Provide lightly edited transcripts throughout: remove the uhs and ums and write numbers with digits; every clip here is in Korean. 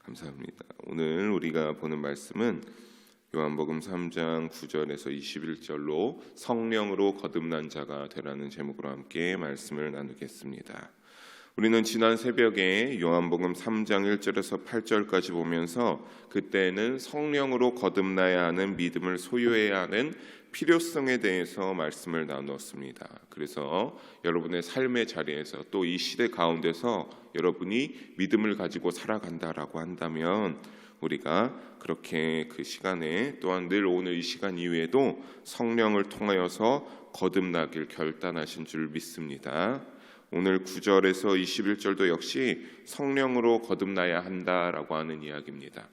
감사합니다. 오늘 우리가 보는 말씀은 요한복음 3장 9절에서 21절로 성령으로 거듭난 자가 되라는 제목으로 함께 말씀을 나누겠습니다. 우리는 지난 새벽에 요한복음 3장 1절에서 8절까지 보면서 그때는 성령으로 거듭나야 하는 믿음을 소유해야 하는 필요성에 대해서 말씀을 나누었습니다. 그래서 여러분의 삶의 자리에서 또 이 시대 가운데서 여러분이 믿음을 가지고 살아간다라고 한다면 우리가 그렇게 그 시간에 또한 늘 오늘 이 시간 이후에도 성령을 통하여서 거듭나길 결단하신 줄 믿습니다. 오늘 9절에서 21절도 역시 성령으로 거듭나야 한다라고 하는 이야기입니다.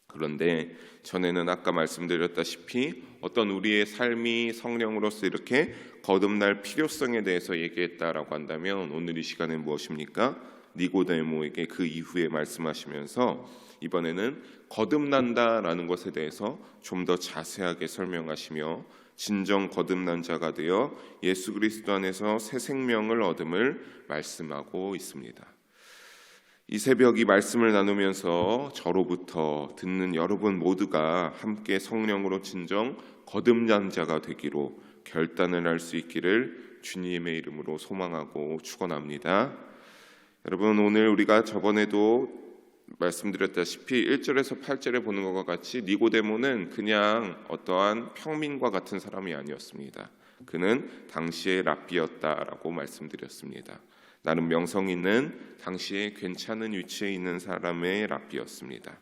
그런데 전에는 아까 말씀드렸다시피 어떤 우리의 삶이 성령으로서 이렇게 거듭날 필요성에 대해서 얘기했다라고 한다면 오늘 이 시간은 무엇입니까? 니고데모에게 그 이후에 말씀하시면서 이번에는 거듭난다라는 것에 대해서 좀 더 자세하게 설명하시며 진정 거듭난 자가 되어 예수 그리스도 안에서 새 생명을 얻음을 말씀하고 있습니다. 이 새벽 이 말씀을 나누면서 저로부터 듣는 여러분 모두가 함께 성령으로 진정 거듭난 자가 되기로 결단을 할 수 있기를 주님의 이름으로 소망하고 축원합니다. 여러분, 오늘 우리가 저번에도 말씀드렸다시피 1절에서 8절에 보는 것과 같이 니고데모는 그냥 어떠한 평민과 같은 사람이 아니었습니다. 그는 당시의 랍비였다라고 말씀드렸습니다. 나름 명성 있는 당시에 괜찮은 위치에 있는 사람의 랍비였습니다.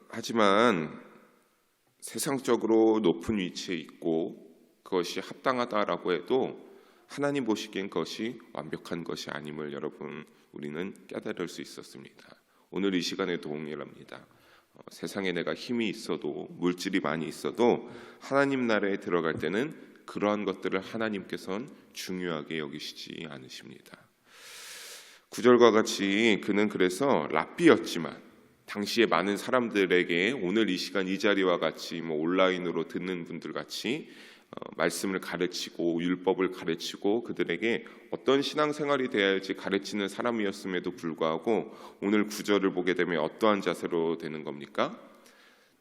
하지만 세상적으로 높은 위치에 있고 그것이 합당하다라고 해도 하나님 보시기엔 그것이 완벽한 것이 아님을 여러분 우리는 깨달을 수 있었습니다. 오늘 이 시간에 동일합니다. 세상에 내가 힘이 있어도 물질이 많이 있어도 하나님 나라에 들어갈 때는 그러한 것들을 하나님께서는 중요하게 여기시지 않으십니다. 9절과 같이 그는 그래서 랍비였지만 당시에 많은 사람들에게 오늘 이 시간 이 자리와 같이 온라인으로 듣는 분들 같이 말씀을 가르치고 율법을 가르치고 그들에게 어떤 신앙생활이 되어야 할지 가르치는 사람이었음에도 불구하고 오늘 9절을 보게 되면 어떠한 자세로 되는 겁니까?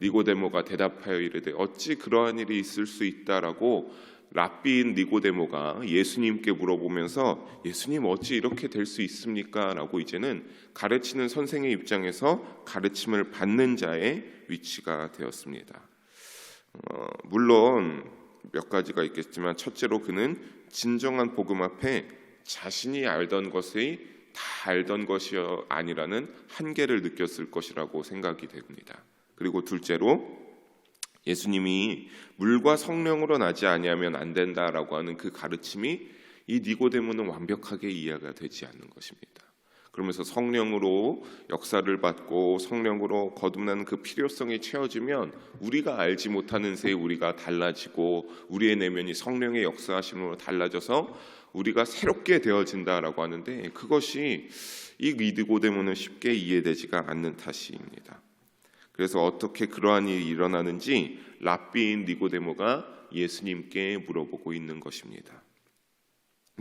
니고데모가 대답하여 이르되 어찌 그러한 일이 있을 수 있다라고 랍비인 니고데모가 예수님께 물어보면서 예수님 어찌 이렇게 될 수 있습니까? 라고 이제는 가르치는 선생의 입장에서 가르침을 받는 자의 위치가 되었습니다. 물론 몇 가지가 있겠지만 첫째로 그는 진정한 복음 앞에 자신이 알던 것이 다 알던 것이 아니라는 한계를 느꼈을 것이라고 생각이 됩니다. 그리고 둘째로 예수님이 물과 성령으로 나지 아니하면 안 된다라고 하는 그 가르침이 이 니고데모는 완벽하게 이해가 되지 않는 것입니다. 그러면서 성령으로 역사를 받고 성령으로 거듭나는 그 필요성이 채워지면 우리가 알지 못하는 새에 우리가 달라지고 우리의 내면이 성령의 역사하심으로 달라져서 우리가 새롭게 되어진다라고 하는데 그것이 이 니고데모는 쉽게 이해되지가 않는 탓입니다. 그래서 어떻게 그러한 일이 일어나는지 랍비인 니고데모가 예수님께 물어보고 있는 것입니다.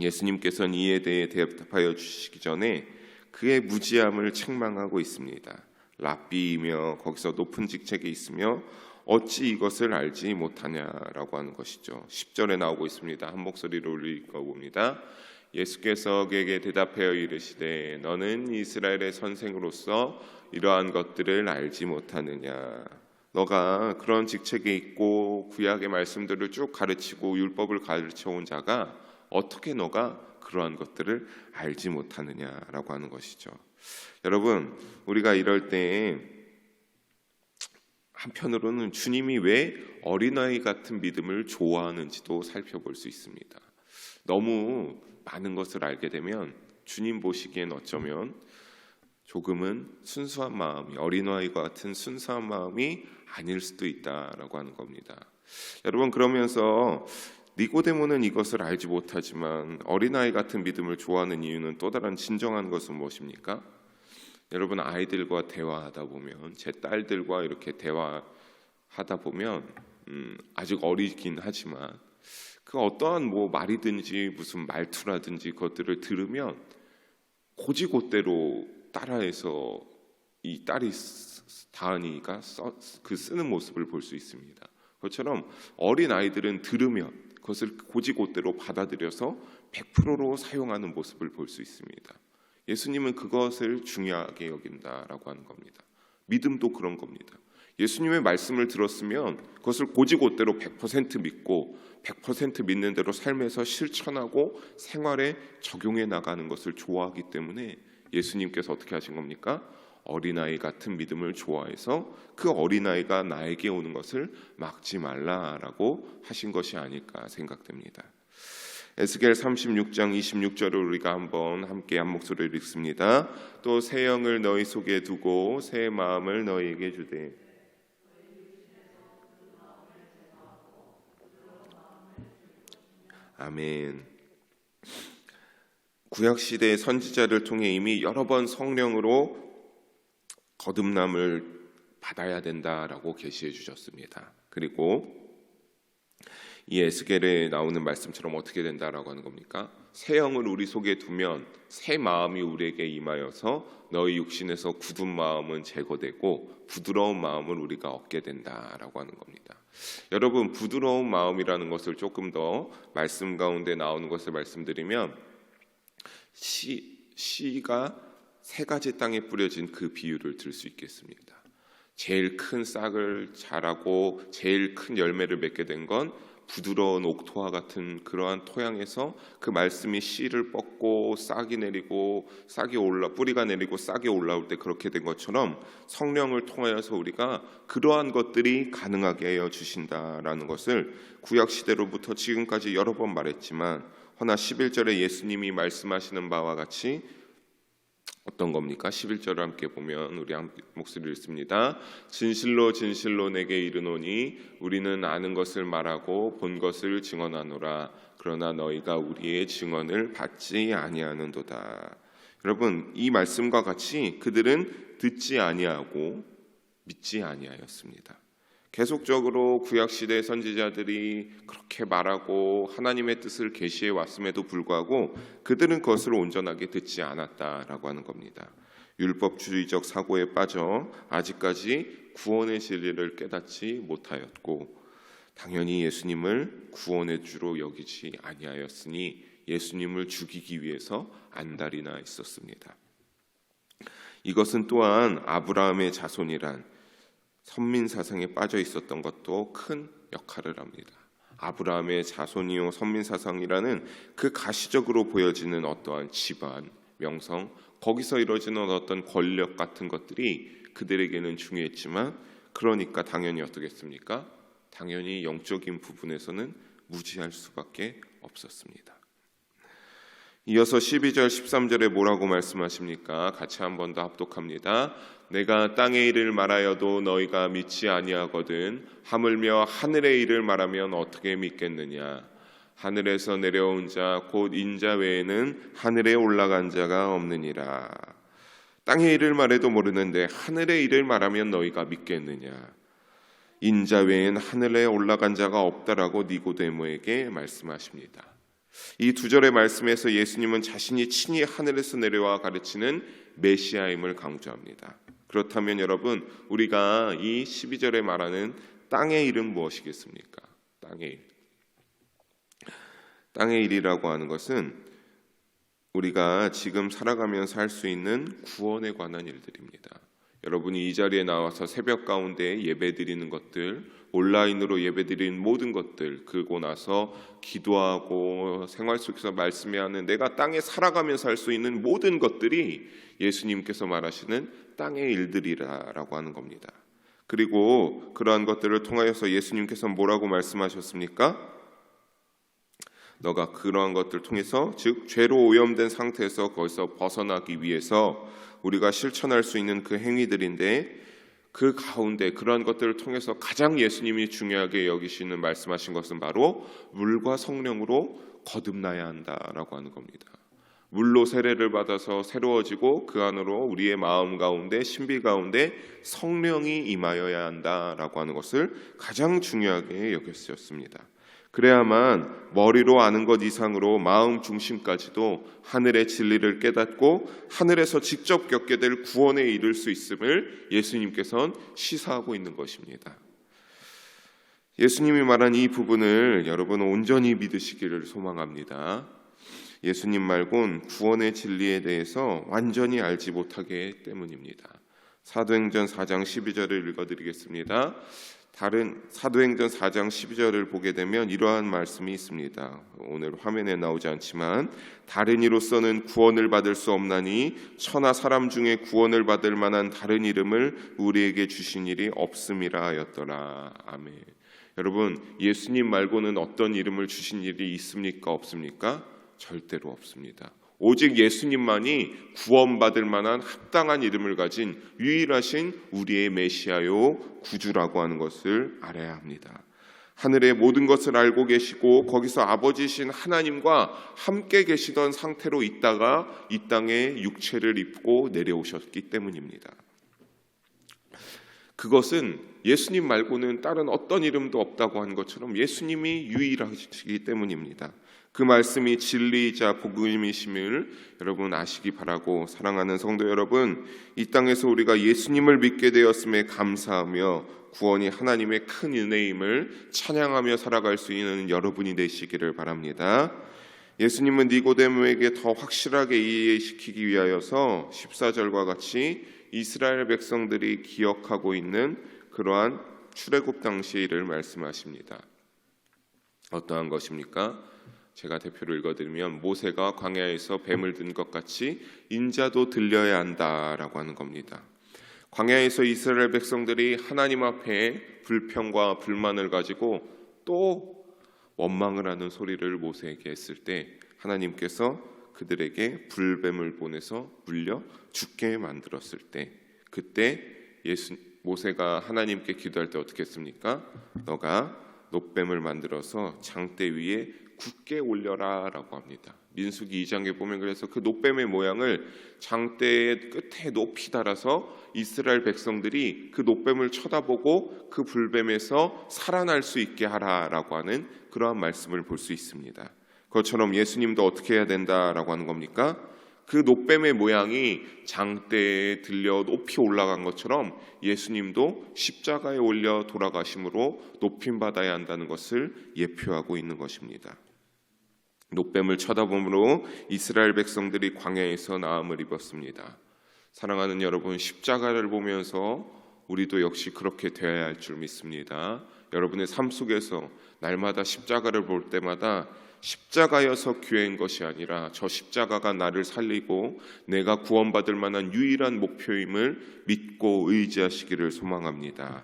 예수님께서는 이에 대해 대답하여 주시기 전에 그의 무지함을 책망하고 있습니다. 랍비이며 거기서 높은 직책에 있으며 어찌 이것을 알지 못하냐라고 하는 것이죠. 10절에 나오고 있습니다. 한 목소리로 읽어봅니다. 예수께서 그에게 대답하여 이르시되 너는 이스라엘의 선생으로서 이러한 것들을 알지 못하느냐. 너가 그런 직책에 있고 구약의 말씀들을 쭉 가르치고 율법을 가르쳐온 자가 어떻게 너가 그러한 것들을 알지 못하느냐라고 하는 것이죠. 여러분, 우리가 이럴 때 한편으로는 주님이 왜 어린아이 같은 믿음을 좋아하는지도 살펴볼 수 있습니다. 너무 많은 것을 알게 되면 주님 보시기엔 어쩌면 조금은 순수한 마음이 어린아이와 같은 순수한 마음이 아닐 수도 있다라고 하는 겁니다. 여러분, 그러면서 니고데모는 이것을 알지 못하지만 어린아이 같은 믿음을 좋아하는 이유는 또 다른 진정한 것은 무엇입니까? 여러분, 아이들과 대화하다 보면 제 딸들과 이렇게 대화하다 보면 아직 어리긴 하지만 그 어떠한 말이든지 무슨 말투라든지 그것들을 들으면 고지고대로 따라해서 이 딸이 다은이가 그 쓰는 모습을 볼 수 있습니다. 그것처럼 어린 아이들은 들으면 그것을 고지고대로 받아들여서 100%로 사용하는 모습을 볼 수 있습니다. 예수님은 그것을 중요하게 여긴다라고 하는 겁니다. 믿음도 그런 겁니다. 예수님의 말씀을 들었으면 그것을 고지고대로 100% 믿고 100% 믿는 대로 삶에서 실천하고 생활에 적용해 나가는 것을 좋아하기 때문에 예수님께서 어떻게 하신 겁니까? 어린아이 같은 믿음을 좋아해서 그 어린아이가 나에게 오는 것을 막지 말라라고 하신 것이 아닐까 생각됩니다. 에스겔 36장 26절을 우리가 한번 함께 한 목소리를 읽습니다. 또 새 영을 너희 속에 두고 새 마음을 너희에게 주되 아멘. 구약시대의 선지자를 통해 이미 여러 번 성령으로 거듭남을 받아야 된다라고 계시해 주셨습니다. 그리고 이 에스겔에 나오는 말씀처럼 어떻게 된다라고 하는 겁니까? 새 영을 우리 속에 두면 새 마음이 우리에게 임하여서 너희 육신에서 굳은 마음은 제거되고 부드러운 마음을 우리가 얻게 된다라고 하는 겁니다. 여러분, 부드러운 마음이라는 것을 조금 더 말씀 가운데 나오는 것을 말씀드리면 씨가 세 가지 땅에 뿌려진 그 비유를 들 수 있겠습니다. 제일 큰 싹을 자라고 제일 큰 열매를 맺게 된 건 부드러운 옥토와 같은 그러한 토양에서 그 말씀이 씨를 뻗고 싹이 내리고 뿌리가 내리고 싹이 올라올 때 그렇게 된 것처럼 성령을 통하여서 우리가 그러한 것들이 가능하게 하여 주신다라는 것을 구약 시대로부터 지금까지 여러 번 말했지만 허나 11절에 예수님이 말씀하시는 바와 같이 어떤 겁니까? 11절을 함께 보면 우리 한 목소리를 읽습니다. 진실로 진실로 내게 이르노니 우리는 아는 것을 말하고 본 것을 증언하노라. 그러나 너희가 우리의 증언을 받지 아니하는도다. 여러분, 이 말씀과 같이 그들은 듣지 아니하고 믿지 아니하였습니다. 계속적으로 구약시대 선지자들이 그렇게 말하고 하나님의 뜻을 계시해 왔음에도 불구하고 그들은 그것을 온전하게 듣지 않았다라고 하는 겁니다. 율법주의적 사고에 빠져 아직까지 구원의 진리를 깨닫지 못하였고 당연히 예수님을 구원의 주로 여기지 아니하였으니 예수님을 죽이기 위해서 안달이나 있었습니다. 이것은 또한 아브라함의 자손이란 선민사상에 빠져 있었던 것도 큰 역할을 합니다. 아브라함의 자손이요 선민사상이라는 그 가시적으로 보여지는 어떠한 집안, 명성, 거기서 이루어지는 어떤 권력 같은 것들이 그들에게는 중요했지만 그러니까 당연히 어떻겠습니까? 당연히 영적인 부분에서는 무지할 수밖에 없었습니다. 이어서 12절 13절에 뭐라고 말씀하십니까? 같이 한 번 더 합독합니다. 내가 땅의 일을 말하여도 너희가 믿지 아니하거든 하물며 하늘의 일을 말하면 어떻게 믿겠느냐? 하늘에서 내려온 자 곧 인자 외에는 하늘에 올라간 자가 없느니라. 땅의 일을 말해도 모르는데 하늘의 일을 말하면 너희가 믿겠느냐? 인자 외에는 하늘에 올라간 자가 없다라고 니고데모에게 말씀하십니다. 이 두 절의 말씀에서 예수님은 자신이 친히 하늘에서 내려와 가르치는 메시아임을 강조합니다. 그렇다면 여러분, 우리가 이 12절에 말하는 땅의 일은 무엇이겠습니까? 땅의 일. 땅의 일이라고 하는 것은 우리가 지금 살아가면서 할 수 있는 구원에 관한 일들입니다. 여러분이 이 자리에 나와서 새벽 가운데 예배드리는 것들, 온라인으로 예배드리는 모든 것들, 그러고 나서 기도하고 생활 속에서 말씀하는 내가 땅에 살아가면서 할 수 있는 모든 것들이 예수님께서 말하시는 땅의 일들이라고 하는 겁니다. 그리고 그러한 것들을 통하여서 예수님께서 뭐라고 말씀하셨습니까? 너가 그러한 것들을 통해서 즉 죄로 오염된 상태에서 거기서 벗어나기 위해서 우리가 실천할 수 있는 그 행위들인데 그 가운데 그러한 것들을 통해서 가장 예수님이 중요하게 여기시는 말씀하신 것은 바로 물과 성령으로 거듭나야 한다라고 하는 겁니다. 물로 세례를 받아서 새로워지고 그 안으로 우리의 마음 가운데 신비 가운데 성령이 임하여야 한다라고 하는 것을 가장 중요하게 여겼었습니다. 그래야만 머리로 아는 것 이상으로 마음 중심까지도 하늘의 진리를 깨닫고 하늘에서 직접 겪게 될 구원에 이를 수 있음을 예수님께서는 시사하고 있는 것입니다. 예수님이 말한 이 부분을 여러분 온전히 믿으시기를 소망합니다. 예수님 말곤 구원의 진리에 대해서 완전히 알지 못하기 때문입니다. 사도행전 4장 12절을 읽어드리겠습니다. 다른 사도행전 4장 12절을 보게 되면 이러한 말씀이 있습니다. 오늘 화면에 나오지 않지만 다른 이로서는 구원을 받을 수 없나니 천하 사람 중에 구원을 받을 만한 다른 이름을 우리에게 주신 일이 없음이라 하였더라. 아멘. 여러분, 예수님 말고는 어떤 이름을 주신 일이 있습니까? 없습니까? 절대로 없습니다. 오직 예수님만이 구원받을 만한 합당한 이름을 가진 유일하신 우리의 메시아요 구주라고 하는 것을 알아야 합니다. 하늘의 모든 것을 알고 계시고 거기서 아버지신 하나님과 함께 계시던 상태로 있다가 이 땅에 육체를 입고 내려오셨기 때문입니다. 그것은 예수님 말고는 다른 어떤 이름도 없다고 한 것처럼 예수님이 유일하시기 때문입니다. 그 말씀이 진리이자 복음이심을 여러분 아시기 바라고, 사랑하는 성도 여러분, 이 땅에서 우리가 예수님을 믿게 되었음에 감사하며 구원이 하나님의 큰 은혜임을 찬양하며 살아갈 수 있는 여러분이 되시기를 바랍니다. 예수님은 니고데모에게 더 확실하게 이해시키기 위하여서 14절과 같이 이스라엘 백성들이 기억하고 있는 그러한 출애굽 당시의 일을 말씀하십니다. 어떠한 것입니까? 제가 대표로 읽어드리면 모세가 광야에서 뱀을 든 것 같이 인자도 들려야 한다라고 하는 겁니다. 광야에서 이스라엘 백성들이 하나님 앞에 불평과 불만을 가지고 또 원망을 하는 소리를 모세에게 했을 때 하나님께서 그들에게 불뱀을 보내서 물려 죽게 만들었을 때, 그때 모세가 하나님께 기도할 때 어떻게 했습니까? 너가 놋뱀을 만들어서 장대 위에 굳게 올려라 라고 합니다. 민수기 2장에 보면 그래서 그 놋뱀의 모양을 장대의 끝에 높이 달아서 이스라엘 백성들이 그 놋뱀을 쳐다보고 그 불뱀에서 살아날 수 있게 하라라고 하는 그러한 말씀을 볼 수 있습니다. 그것처럼 예수님도 어떻게 해야 된다라고 하는 겁니까? 그 놋뱀의 모양이 장대에 들려 높이 올라간 것처럼 예수님도 십자가에 올려 돌아가심으로 높임받아야 한다는 것을 예표하고 있는 것입니다. 놋뱀을 쳐다봄으로 이스라엘 백성들이 광야에서 나음을 입었습니다. 사랑하는 여러분, 십자가를 보면서 우리도 역시 그렇게 되어야 할 줄 믿습니다. 여러분의 삶 속에서 날마다 십자가를 볼 때마다 십자가여서 귀한 것이 아니라 저 십자가가 나를 살리고 내가 구원받을 만한 유일한 목표임을 믿고 의지하시기를 소망합니다.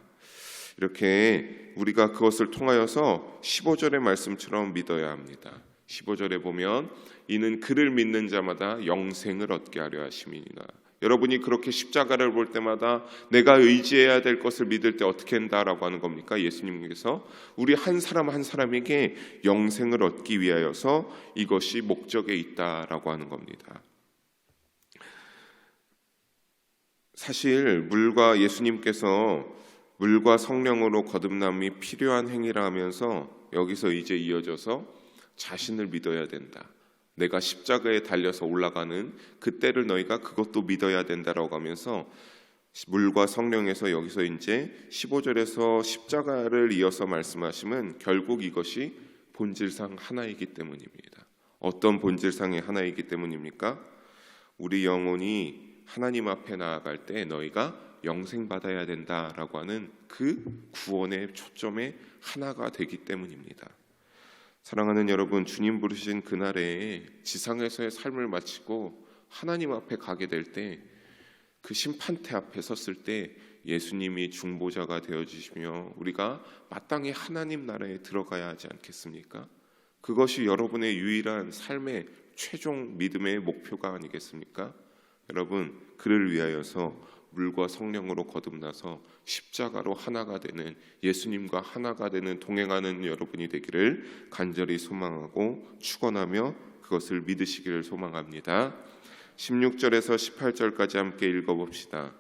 이렇게 우리가 그것을 통하여서 15절의 말씀처럼 믿어야 합니다. 15절에 보면 이는 그를 믿는 자마다 영생을 얻게 하려 하심이니라. 여러분이 그렇게 십자가를 볼 때마다 내가 의지해야 될 것을 믿을 때 어떻게 한다라고 하는 겁니까? 예수님께서 우리 한 사람 한 사람에게 영생을 얻기 위하여서 이것이 목적에 있다라고 하는 겁니다. 사실 예수님께서 물과 성령으로 거듭남이 필요한 행위라 하면서 여기서 이제 이어져서 자신을 믿어야 된다. 내가 십자가에 달려서 올라가는 그때를 너희가 그것도 믿어야 된다라고 하면서 물과 성령에서 여기서 이제 15절에서 십자가를 이어서 말씀하시면 결국 이것이 본질상 하나이기 때문입니다. 어떤 본질상의 하나이기 때문입니까? 우리 영혼이 하나님 앞에 나아갈 때 너희가 영생 받아야 된다라고 하는 그 구원의 초점의 하나가 되기 때문입니다. 사랑하는 여러분, 주님 부르신 그날에 지상에서의 삶을 마치고 하나님 앞에 가게 될 때 그 심판대 앞에 섰을 때 예수님이 중보자가 되어주시며 우리가 마땅히 하나님 나라에 들어가야 하지 않겠습니까? 그것이 여러분의 유일한 삶의 최종 믿음의 목표가 아니겠습니까? 여러분, 그를 위하여서 물과 성령으로 거듭나서 십자가로 하나가 되는, 예수님과 하나가 되는 동행하는 여러분이 되기를 간절히 소망하고 축원하며 그것을 믿으시기를 소망합니다. 16절에서 18절까지 함께 읽어봅시다.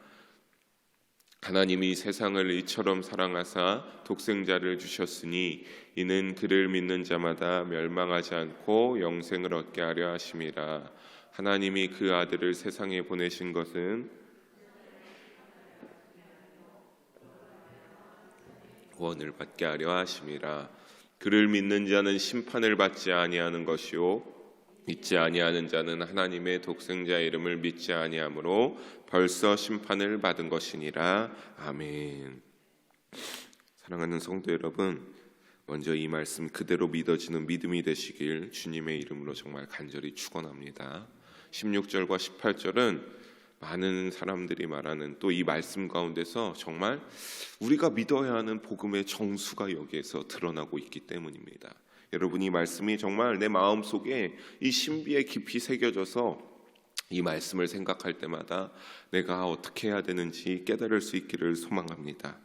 하나님이 세상을 이처럼 사랑하사 독생자를 주셨으니 이는 그를 믿는 자마다 멸망하지 않고 영생을 얻게 하려 하심이라. 하나님이 그 아들을 세상에 보내신 것은 구원을 받게 하려 하심이라. 그를 믿는 자는 심판을 받지 아니하는 것이요 믿지 아니하는 자는 하나님의 독생자 이름을 믿지 아니하므로 벌써 심판을 받은 것이니라. 아멘. 사랑하는 성도 여러분, 먼저 이 말씀 그대로 믿어지는 믿음이 되시길 주님의 이름으로 정말 간절히 축원합니다. 16절과 18절은 많은 사람들이 말하는 또 이 말씀 가운데서 정말 우리가 믿어야 하는 복음의 정수가 여기에서 드러나고 있기 때문입니다. 여러분, 이 말씀이 정말 내 마음속에 이 신비에 깊이 새겨져서 이 말씀을 생각할 때마다 내가 어떻게 해야 되는지 깨달을 수 있기를 소망합니다.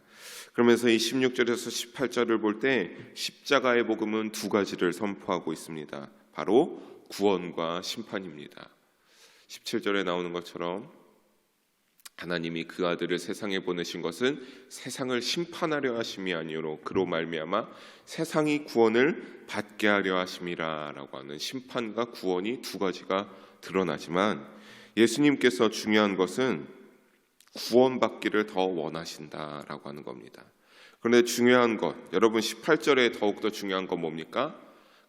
그러면서 이 16절에서 18절을 볼 때 십자가의 복음은 두 가지를 선포하고 있습니다. 바로 구원과 심판입니다. 17절에 나오는 것처럼 하나님이 그 아들을 세상에 보내신 것은 세상을 심판하려 하심이 아니오로 그로 말미암아 세상이 구원을 받게 하려 하심이라 라고 하는 심판과 구원이 두 가지가 드러나지만 예수님께서 중요한 것은 구원받기를 더 원하신다라고 하는 겁니다. 그런데 중요한 것, 여러분 18절에 더욱더 중요한 건 뭡니까?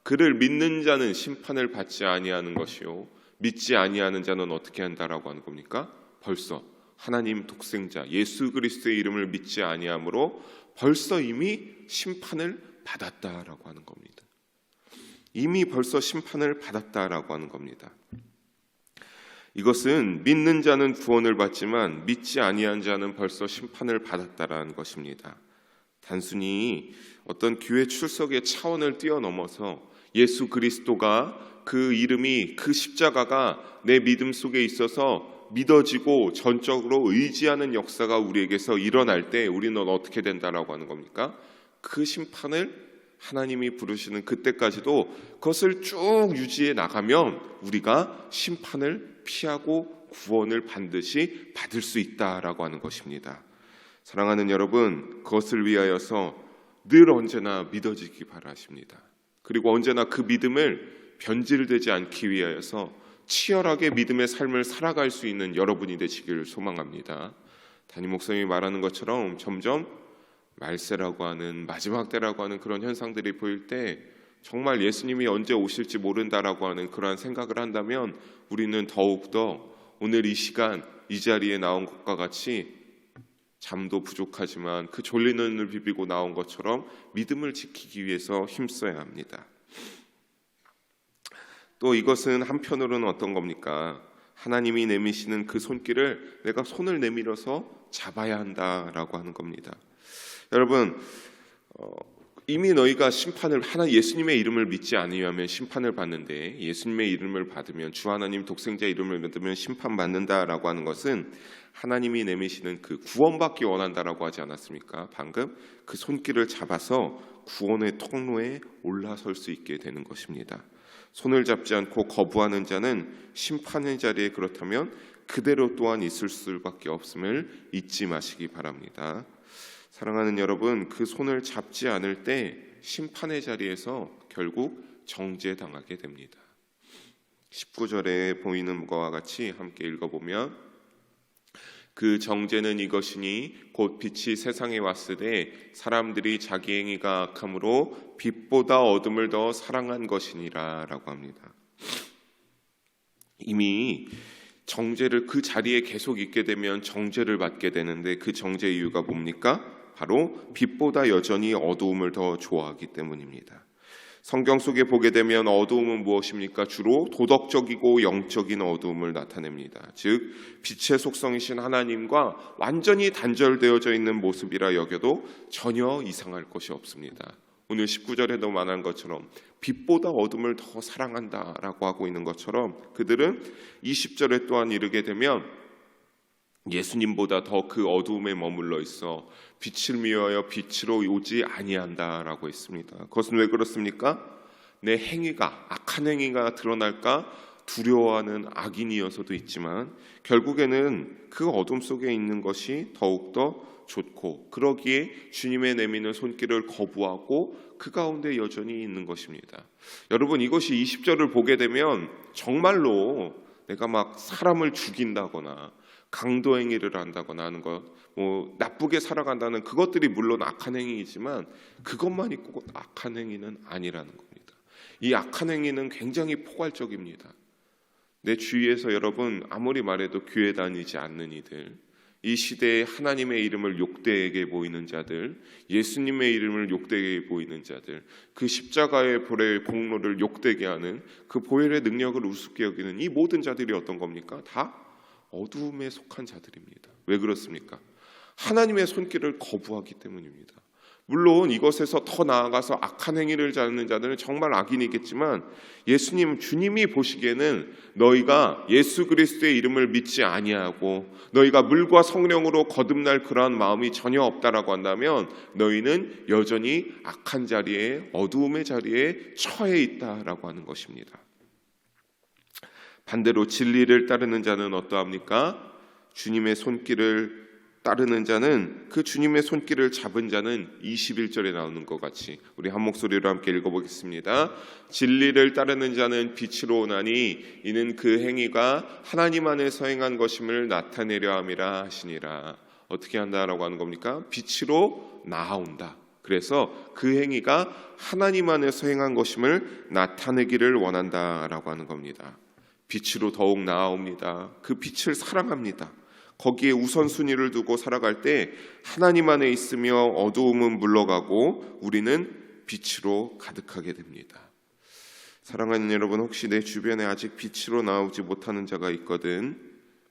그를 믿는 자는 심판을 받지 아니하는 것이요 믿지 아니하는 자는 어떻게 한다라고 하는 겁니까? 벌써 하나님 독생자 예수 그리스도의 이름을 믿지 아니하므로 벌써 이미 심판을 받았다라고 하는 겁니다. 이미 벌써 심판을 받았다라고 하는 겁니다. 이것은 믿는 자는 구원을 받지만 믿지 아니한 자는 벌써 심판을 받았다라는 것입니다. 단순히 어떤 교회 출석의 차원을 뛰어넘어서 예수 그리스도가 그 이름이 그 십자가가 내 믿음 속에 있어서 믿어지고 전적으로 의지하는 역사가 우리에게서 일어날 때 우리는 어떻게 된다라고 하는 겁니까? 그 심판을 하나님이 부르시는 그때까지도 그것을 쭉 유지해 나가면 우리가 심판을 피하고 구원을 반드시 받을 수 있다라고 하는 것입니다. 사랑하는 여러분, 그것을 위하여서 늘 언제나 믿어지기 바라십니다. 그리고 언제나 그 믿음을 변질되지 않기 위하여서 치열하게 믿음의 삶을 살아갈 수 있는 여러분이 되시기를 소망합니다. 담임 목사님이 말하는 것처럼 점점 말세라고 하는 마지막 때라고 하는 그런 현상들이 보일 때 정말 예수님이 언제 오실지 모른다라고 하는 그러한 생각을 한다면 우리는 더욱더 오늘 이 시간 이 자리에 나온 것과 같이 잠도 부족하지만 그 졸린 눈을 비비고 나온 것처럼 믿음을 지키기 위해서 힘써야 합니다. 또 이것은 한편으로는 어떤 겁니까? 하나님이 내미시는 그 손길을 내가 손을 내밀어서 잡아야 한다라고 하는 겁니다. 여러분, 이미 너희가 심판을 예수님의 이름을 믿지 아니하면 심판을 받는데 예수님의 이름을 받으면 주 하나님 독생자 이름을 믿으면 심판받는다라고 하는 것은 하나님이 내미시는 그 구원받기 원한다라고 하지 않았습니까? 방금 그 손길을 잡아서 구원의 통로에 올라설 수 있게 되는 것입니다. 손을 잡지 않고 거부하는 자는 심판의 자리에 그렇다면 그대로 또한 있을 수밖에 없음을 잊지 마시기 바랍니다. 사랑하는 여러분, 그 손을 잡지 않을 때 심판의 자리에서 결국 정죄당하게 됩니다. 19절에 보이는 것과 같이 함께 읽어보면 그 정죄는 이것이니 곧 빛이 세상에 왔으되 사람들이 자기 행위가 악함으로 빛보다 어둠을 더 사랑한 것이니라 라고 합니다. 이미 정죄를 그 자리에 계속 있게 되면 정죄를 받게 되는데 그 정죄 이유가 뭡니까? 바로 빛보다 여전히 어두움을 더 좋아하기 때문입니다. 성경 속에 보게 되면 어두움은 무엇입니까? 주로 도덕적이고 영적인 어두움을 나타냅니다. 즉 빛의 속성이신 하나님과 완전히 단절되어져 있는 모습이라 여겨도 전혀 이상할 것이 없습니다. 오늘 19절에도 말한 것처럼 빛보다 어둠을 더 사랑한다라고 하고 있는 것처럼 그들은 20절에 또한 이르게 되면 예수님보다 더 그 어두움에 머물러 있어 빛을 미워하여 빛으로 오지 아니한다라고 했습니다. 그것은 왜 그렇습니까? 내 행위가 악한 행위가 드러날까 두려워하는 악인이어서도 있지만 결국에는 그 어둠 속에 있는 것이 더욱더 좋고, 그러기에 주님의 내미는 손길을 거부하고 그 가운데 여전히 있는 것입니다. 여러분, 이것이 20절을 보게 되면 정말로 내가 막 사람을 죽인다거나 강도 행위를 한다거나 하는 것, 나쁘게 살아간다는 그것들이 물론 악한 행위이지만 그것만이 꼭 악한 행위는 아니라는 겁니다. 이 악한 행위는 굉장히 포괄적입니다. 내 주위에서 여러분 아무리 말해도 교회 다니지 않는 이들, 이 시대에 하나님의 이름을 욕되게 보이는 자들, 예수님의 이름을 욕되게 보이는 자들, 그 십자가의 보혈의 공로를 욕되게 하는 그 보혈의 능력을 우습게 여기는 이 모든 자들이 어떤 겁니까? 다 어두움에 속한 자들입니다. 왜 그렇습니까? 하나님의 손길을 거부하기 때문입니다. 물론 이것에서 더 나아가서 악한 행위를 하는 자들은 정말 악인이겠지만 예수님, 주님이 보시기에는 너희가 예수 그리스도의 이름을 믿지 아니하고 너희가 물과 성령으로 거듭날 그러한 마음이 전혀 없다라고 한다면 너희는 여전히 악한 자리에, 어두움의 자리에 처해 있다라고 하는 것입니다. 반대로 진리를 따르는 자는 어떠합니까? 주님의 손길을 따르는 자는, 그 주님의 손길을 잡은 자는 21절에 나오는 것 같이 우리 한 목소리로 함께 읽어보겠습니다. 진리를 따르는 자는 빛으로 오나니 이는 그 행위가 하나님 안에서 행한 것임을 나타내려 함이라 하시니라. 어떻게 한다라고 하는 겁니까? 빛으로 나아온다. 그래서 그 행위가 하나님 안에서 행한 것임을 나타내기를 원한다라고 하는 겁니다. 빛으로 더욱 나아옵니다. 그 빛을 사랑합니다. 거기에 우선순위를 두고 살아갈 때 하나님 안에 있으며 어두움은 물러가고 우리는 빛으로 가득하게 됩니다. 사랑하는 여러분, 혹시 내 주변에 아직 빛으로 나오지 못하는 자가 있거든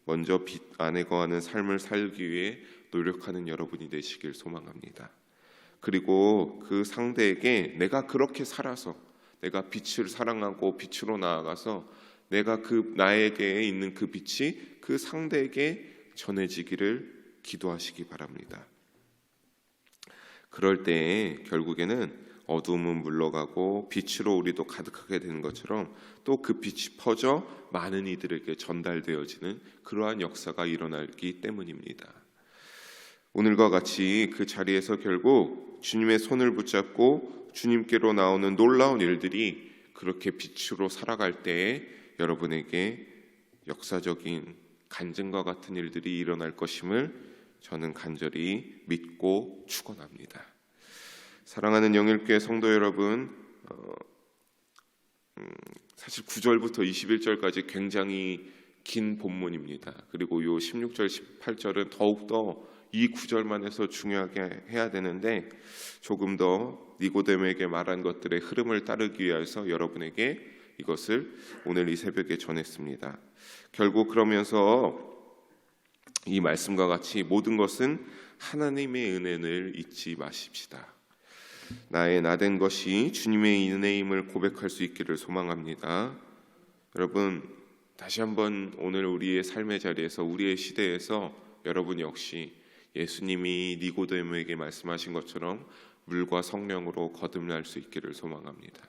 먼저 빛 안에 거하는 삶을 살기 위해 노력하는 여러분이 되시길 소망합니다. 그리고 그 상대에게 내가 그렇게 살아서, 내가 빛을 사랑하고 빛으로 나아가서 내가 그 나에게 있는 그 빛이 그 상대에게 전해지기를 기도하시기 바랍니다. 그럴 때 결국에는 어두움은 물러가고 빛으로 우리도 가득하게 되는 것처럼 또 그 빛이 퍼져 많은 이들에게 전달되어지는 그러한 역사가 일어나기 때문입니다. 오늘과 같이 그 자리에서 결국 주님의 손을 붙잡고 주님께로 나오는 놀라운 일들이 그렇게 빛으로 살아갈 때에 여러분에게 역사적인 간증과 같은 일들이 일어날 것임을 저는 간절히 믿고 축원합니다. 사랑하는 영일교회 성도 여러분, 사실 9절부터 21절까지 굉장히 긴 본문입니다. 그리고 요 16절, 18절은 더욱더 이 구절만 해서 중요하게 해야 되는데 조금 더 니고데모에게 말한 것들의 흐름을 따르기 위해서 여러분에게 이것을 오늘 이 새벽에 전했습니다. 결국 그러면서 이 말씀과 같이 모든 것은 하나님의 은혜를 잊지 마십시다. 나의 나된 것이 주님의 은혜임을 고백할 수 있기를 소망합니다. 여러분, 다시 한번 오늘 우리의 삶의 자리에서, 우리의 시대에서 여러분 역시 예수님이 니고데모에게 말씀하신 것처럼 물과 성령으로 거듭날 수 있기를 소망합니다.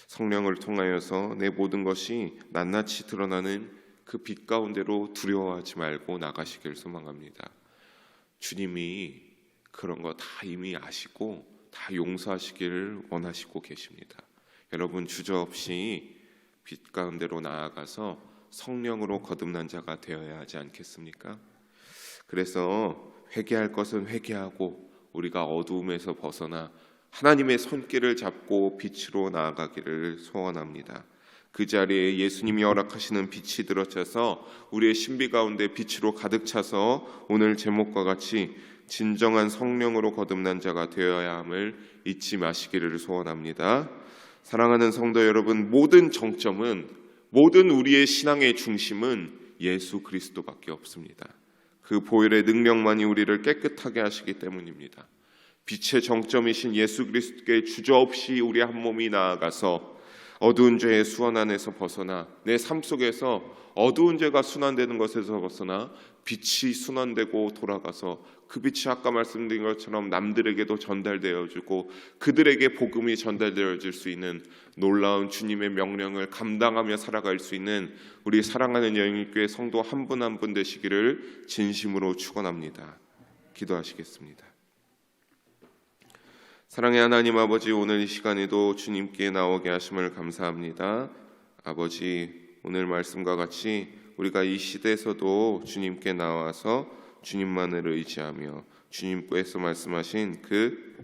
성령을 통하여서 내 모든 것이 낱낱이 드러나는 그 빛 가운데로 두려워하지 말고 나가시길 소망합니다. 주님이 그런 거 다 이미 아시고 다 용서하시기를 원하시고 계십니다. 여러분 주저없이 빛 가운데로 나아가서 성령으로 거듭난 자가 되어야 하지 않겠습니까? 그래서 회개할 것은 회개하고 우리가 어두움에서 벗어나 하나님의 손길을 잡고 빛으로 나아가기를 소원합니다. 그 자리에 예수님이 허락하시는 빛이 들어차서 우리의 신비 가운데 빛으로 가득 차서 오늘 제목과 같이 진정한 성령으로 거듭난 자가 되어야 함을 잊지 마시기를 소원합니다. 사랑하는 성도 여러분, 모든 정점은, 모든 우리의 신앙의 중심은 예수 그리스도밖에 없습니다. 그 보혈의 능력만이 우리를 깨끗하게 하시기 때문입니다. 빛의 정점이신 예수 그리스도께 주저없이 우리 한 몸이 나아가서 어두운 죄의 수원 안에서 벗어나 내 삶 속에서 어두운 죄가 순환되는 것에서 벗어나 빛이 순환되고 돌아가서 그 빛이 아까 말씀드린 것처럼 남들에게도 전달되어지고 그들에게 복음이 전달되어질 수 있는 놀라운 주님의 명령을 감당하며 살아갈 수 있는 우리 사랑하는 영일교회 성도 한 분 한 분 되시기를 진심으로 축원합니다. 기도하시겠습니다. 사랑의 하나님 아버지, 오늘 이 시간에도 주님께 나오게 하심을 감사합니다. 아버지, 오늘 말씀과 같이 우리가 이 시대에서도 주님께 나와서 주님만을 의지하며 주님께서 말씀하신 그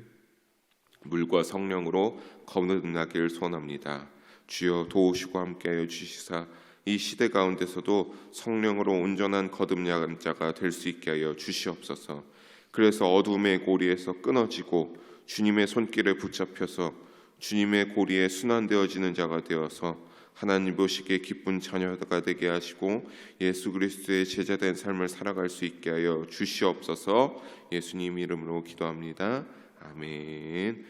물과 성령으로 거듭나길 소원합니다. 주여 도우시고 함께하여 주시사 이 시대 가운데서도 성령으로 온전한 거듭난 자가 될 수 있게 하여 주시옵소서. 그래서 어둠의 고리에서 끊어지고 주님의 손길에 붙잡혀서 주님의 고리에 순환되어지는 자가 되어서 하나님 보시기에 기쁜 자녀가 되게 하시고 예수 그리스도의 제자된 삶을 살아갈 수 있게 하여 주시옵소서. 예수님 이름으로 기도합니다. 아멘.